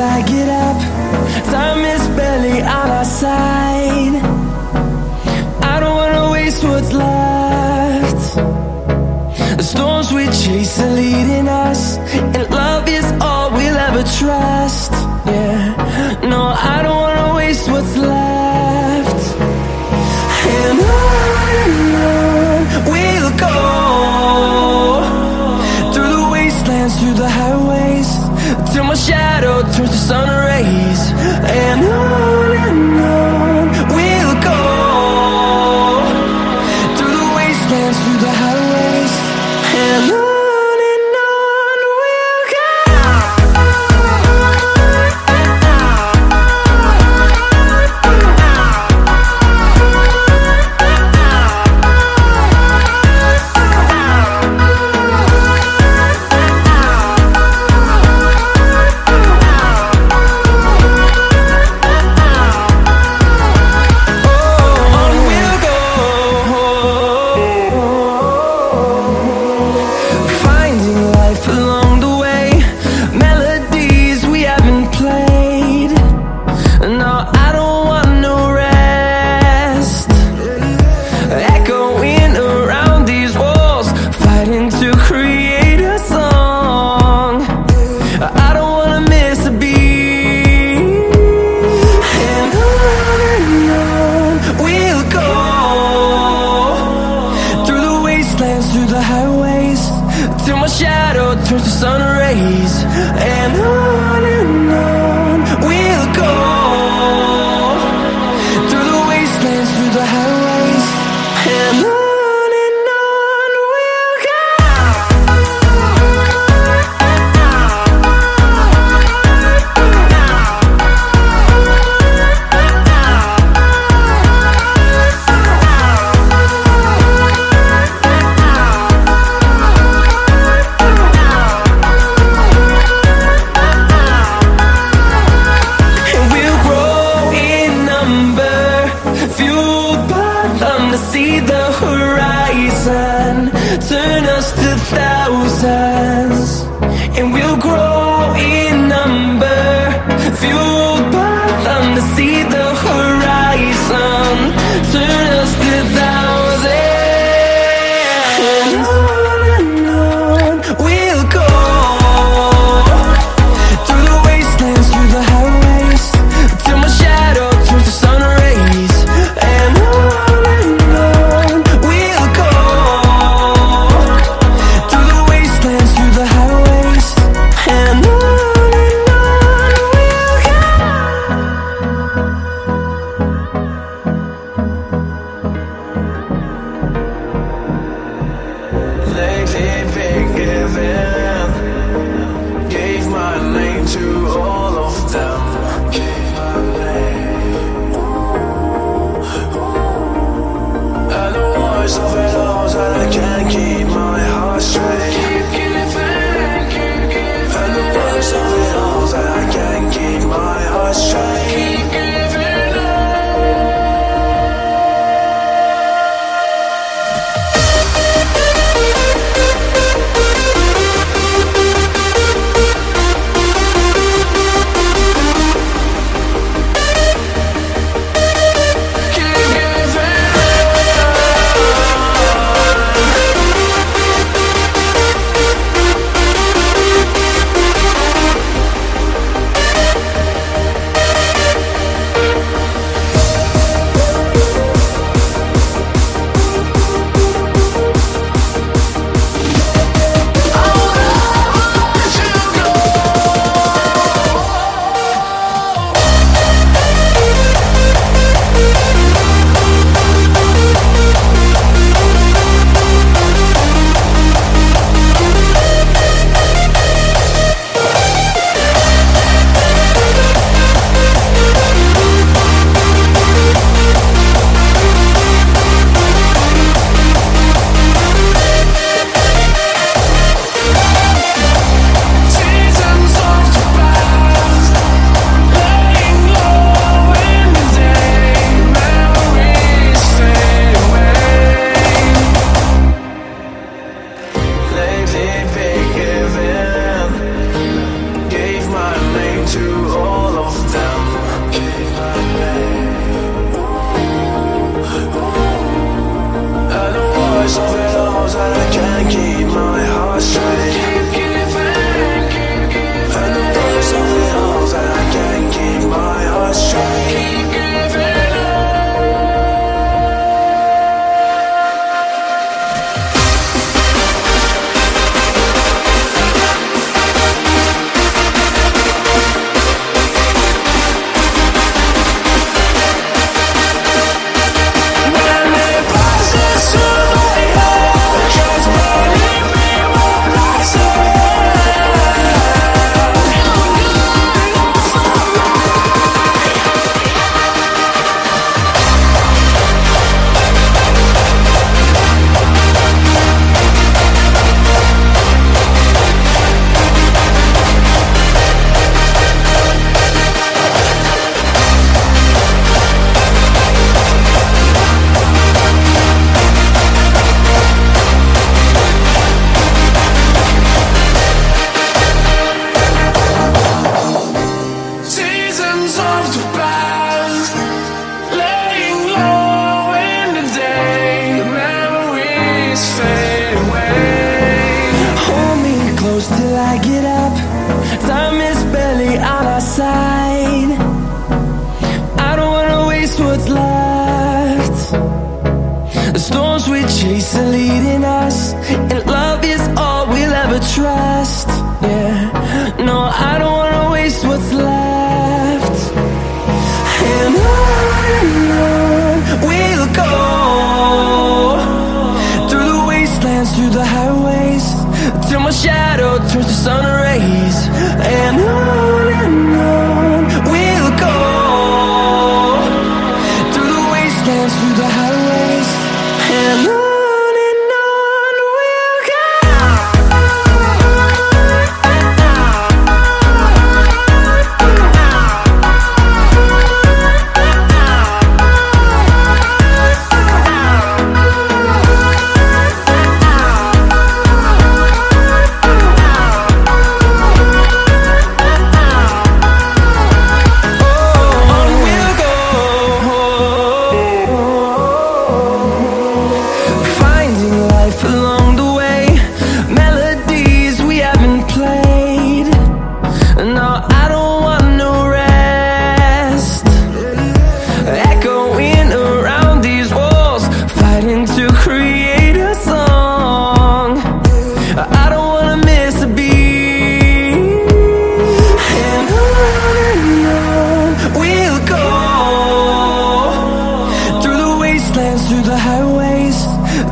I get up. Time is barely on our side. I don't wanna waste what's left. The storms we chase are leading us, and love is all we'll ever trust. Yeah, no, I don't wanna waste what's left. And on we'll go, through the wastelands, through the highways, till my shadow turns to sun rays. And on we'll go, through the wastelands, through the highways, and on we'll go. Along the way, melodies we haven't played. No, I don't want no rest. Echoing around these walls, fighting to create a song. I don't wanna miss a beat. And on we'll go, through the wastelands, through the highways, till my shadow turns to sun rays. And on we'll go, through the wastelands, through the highways, and on we'll go. To see the horizon turn us to thousands, and we'll grow in number, fueled by them. To see the horizon turn us to thousands, and on we'll go, through the wastelands, through the highways, till my shadow turns to sun rays. And through the highways, and on we'll go. halls that I can't keep my heart straight. And the walls of the halls that I can't keep my heart straight. Till I get up, time is barely on our side. I don't wanna waste what's left. The storms we chase are leading us, and love is all we'll ever trust. Yeah, no, I don't wanna waste what's left. And on we'll go, through the wastelands, through the highways, till my shadow turns to sun rays. And on we'll go, through the wastelands, through the highways, and on we'll go. Along the way, melodies we haven't played. No, I don't want no rest. Echoing around these walls, fighting to create a song. I don't wanna miss a beat. And on we'll go, through the wastelands, through the highways,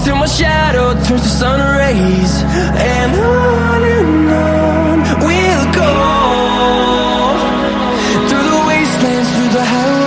till my shadow turns to sun rays. And on we'll go, through the wastelands, through the highways.